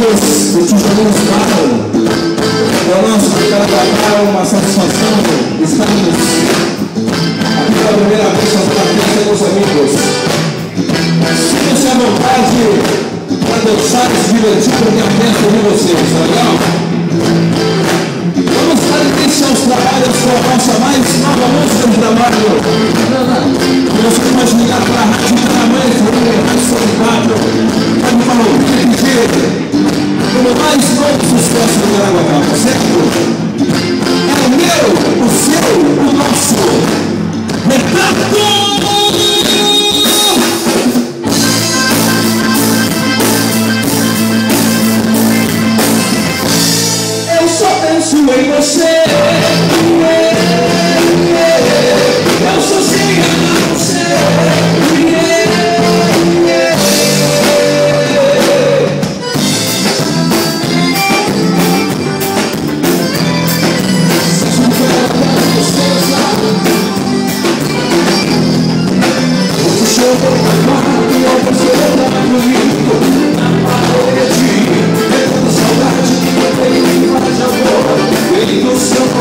os tijolinhos param. É o nosso cara, uma satisfação estarmos aqui pela primeira vez fazendo a festa com os amigos. Sinta-se à vontade para dançar e se divertir porque a festa é de vocês, tá legal? Vamos dar início aos trabalhos com a nossa mais nova música de trabalho. Você pode ligar para a rádio Tamanho, Rádio Solidário, pode falar o que pedir. Como mais novo sucesso do Araguatá, certo? É o meu, o seu, o nosso Retrato! Eu só penso em você. Eu só sei amar você. Você